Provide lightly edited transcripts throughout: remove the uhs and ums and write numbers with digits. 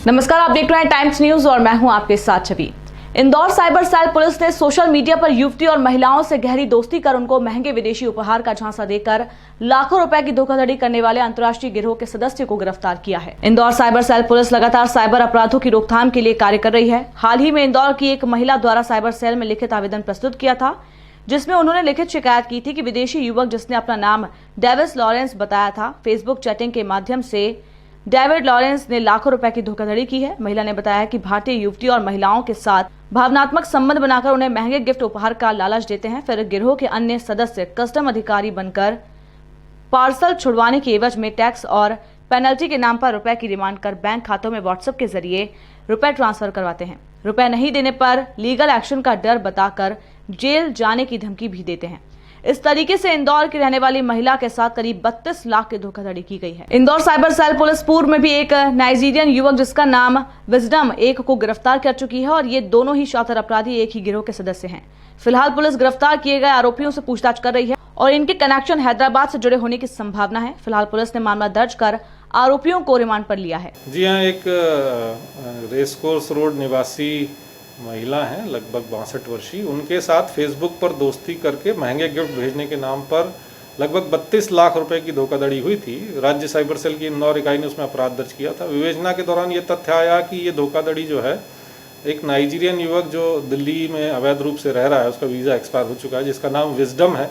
नमस्कार, आप देख रहे हैं टाइम्स न्यूज और मैं हूं आपके साथ छवि। इंदौर साइबर सेल पुलिस ने सोशल मीडिया पर युवती और महिलाओं से गहरी दोस्ती कर उनको महंगे विदेशी उपहार का झांसा देकर लाखों रुपए की धोखाधड़ी करने वाले अंतर्राष्ट्रीय गिरोह के सदस्य को गिरफ्तार किया है। इंदौर साइबर सेल पुलिस लगातार साइबर अपराधों की रोकथाम के लिए कार्य कर रही है। हाल ही में इंदौर की एक महिला द्वारा साइबर सेल में लिखित आवेदन प्रस्तुत किया था, जिसमें उन्होंने लिखित शिकायत की थी कि विदेशी युवक जिसने अपना नाम डेविड लॉरेंस बताया था, फेसबुक चैटिंग के माध्यम से डेविड लॉरेंस ने लाखों रुपए की धोखाधड़ी की है। महिला ने बताया कि भारतीय युवती और महिलाओं के साथ भावनात्मक संबंध बनाकर उन्हें महंगे गिफ्ट उपहार का लालच देते हैं। फिर गिरोह के अन्य सदस्य कस्टम अधिकारी बनकर पार्सल छुड़वाने की एवज में टैक्स और पेनल्टी के नाम पर रुपए की डिमांड कर बैंक खातों में व्हाट्सएप के जरिए रुपए ट्रांसफर करवाते हैं। रुपए नहीं देने पर लीगल एक्शन का डर बताकर जेल जाने की धमकी भी देते हैं। इस तरीके से इंदौर की रहने वाली महिला के साथ करीब 32 लाख की धोखाधड़ी की गई है। इंदौर साइबर सेल पुलिस पूर्व में भी एक नाइजीरियन युवक जिसका नाम विजडम एक को गिरफ्तार कर चुकी है और ये दोनों ही शातिर अपराधी एक ही गिरोह के सदस्य हैं। फिलहाल पुलिस गिरफ्तार किए गए आरोपियों से पूछताछ कर रही है और इनके कनेक्शन हैदराबाद से जुड़े होने की संभावना है। फिलहाल पुलिस ने मामला दर्ज कर आरोपियों को रिमांड पर लिया है। जी हाँ, एक रेसकोर्स रोड निवासी महिला हैं, लगभग 62 वर्षीय, उनके साथ फेसबुक पर दोस्ती करके महंगे गिफ्ट भेजने के नाम पर लगभग 32 लाख रुपए की धोखाधड़ी हुई थी। राज्य साइबर सेल की इंदौर इकाई ने उसमें अपराध दर्ज किया था। विवेचना के दौरान ये तथ्य आया कि ये धोखाधड़ी जो है, एक नाइजीरियन युवक जो दिल्ली में अवैध रूप से रह रहा है, उसका वीज़ा एक्सपायर हो चुका है, जिसका नाम विजडम है,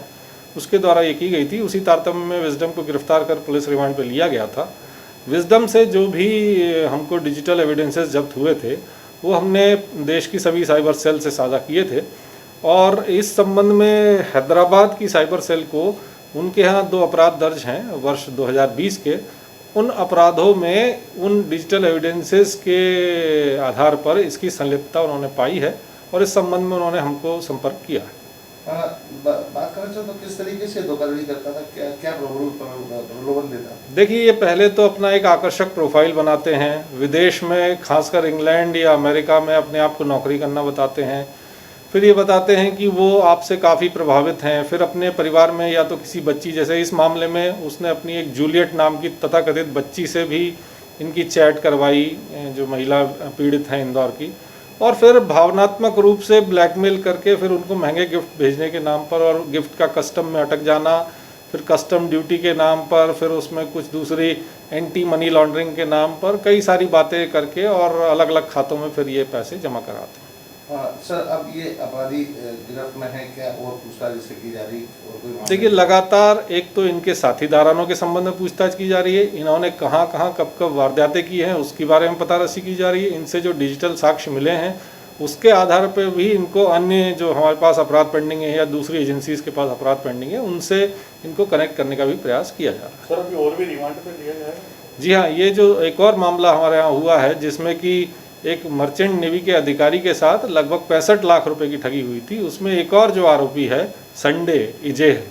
उसके द्वारा ये की गई थी। उसी तारतम्य में विजडम को गिरफ्तार कर पुलिस रिमांड पर लिया गया था। विजडम से जो भी हमको डिजिटल एविडेंसेस जब्त हुए थे वो हमने देश की सभी साइबर सेल से साझा किए थे और इस संबंध में हैदराबाद की साइबर सेल को उनके यहाँ 2 अपराध दर्ज हैं वर्ष 2020 के। उन अपराधों में उन डिजिटल एविडेंसेस के आधार पर इसकी संलिप्तता उन्होंने पाई है और इस संबंध में उन्होंने हमको संपर्क किया है। बात करना चाहता तो किस तरीके से धोखाधड़ी करता था, क्या प्रलोभन देता? देखिए, ये पहले तो अपना एक आकर्षक प्रोफाइल बनाते हैं, विदेश में खासकर इंग्लैंड या अमेरिका में अपने आप को नौकरी करना बताते हैं। फिर ये बताते हैं कि वो आपसे काफ़ी प्रभावित हैं। फिर अपने परिवार में या तो किसी बच्ची, जैसे इस मामले में उसने अपनी एक जूलियट नाम की तथाकथित बच्ची से भी इनकी चैट करवाई, जो महिला पीड़ित हैं इंदौर की, और फिर भावनात्मक रूप से ब्लैकमेल करके फिर उनको महंगे गिफ्ट भेजने के नाम पर और गिफ्ट का कस्टम में अटक जाना, फिर कस्टम ड्यूटी के नाम पर, फिर उसमें कुछ दूसरी एंटी मनी लॉन्ड्रिंग के नाम पर कई सारी बातें करके और अलग अलग खातों में फिर ये पैसे जमा कराते हैं। सर, अब ये अपराधी गिरफ्त में है, क्या और पूछताछ इससे की जा रही है? देखिए, लगातार एक तो इनके साथी दारानों के संबंध में पूछताछ की जा रही है। इन्होंने कहाँ कहाँ कब कब वारदातें की हैं उसके बारे में पता रसी की जा रही है। इनसे जो डिजिटल साक्ष्य मिले हैं उसके आधार पर भी इनको अन्य जो हमारे पास अपराध पेंडिंग है या दूसरी एजेंसीज के पास अपराध पेंडिंग है उनसे इनको कनेक्ट करने का भी प्रयास किया जा रहा है। सर, अभी और भी रिमांड पे लिया जाएगा? जी हाँ, ये जो एक और मामला हमारे यहाँ हुआ है जिसमें कि एक मर्चेंट नेवी के अधिकारी के साथ लगभग 65 लाख रुपए की ठगी हुई थी, उसमें एक और जो आरोपी है संडे इजे है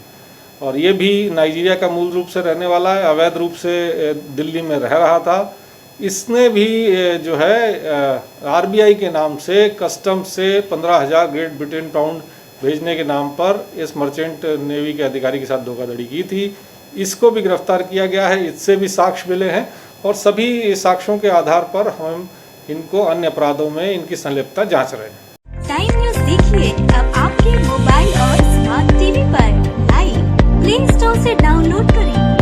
और ये भी नाइजीरिया का मूल रूप से रहने वाला है, अवैध रूप से दिल्ली में रह रहा था। इसने भी जो है आरबीआई के नाम से कस्टम से 15,000 ग्रेट ब्रिटेन पाउंड भेजने के नाम पर इस मर्चेंट नेवी के अधिकारी के साथ धोखाधड़ी की थी। इसको भी गिरफ्तार किया गया है, इससे भी साक्ष्य मिले हैं और सभी साक्ष्यों के आधार पर हम इनको अन्य अपराधों में इनकी संलिप्तता जांच रहे हैं। टाइम न्यूज देखिए अब आपके मोबाइल और स्मार्ट टीवी पर लाइव प्ले स्टोर से डाउनलोड करें।